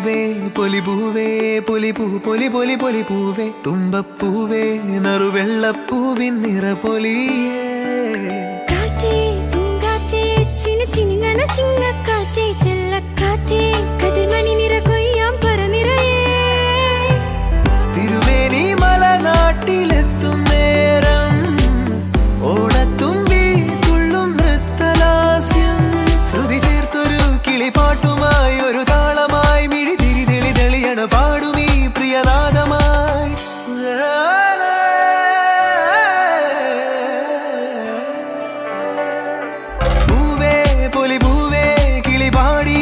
പൂവേ പൊലിപൂവേ പൊലിപൂ പൊലി പൊലി പൊലിപൂവേ തുമ്പപ്പൂവേ നറുവെള്ളപ്പൂവിൻ നിറപൊലിയേ കാറ്റേ പൂങ്കാറ്റേ ചിന്ന ചിന്നുങ്ങന ചിങ്ങക്കാറ്റേ ചെല്ലക്കാറ്റേ കതിർമണി നിറ കൊയ്യാം പറനിറയേ തിരുമേനി മലനാട്ടിലെത്തും നേരം ഓണത്തുമ്പി തുള്ളും നൃത്തലാസ്യം ശ്രുതി ചേർത്തൊരു കിളിപ്പാട്ടുമായി ഒരു താളമായി മിഴി തിരി തെളി തെളിയണ പാടുമീ പ്രിയനാദമായി പൂവേ പൊലി പൂവേ കിളി പാടി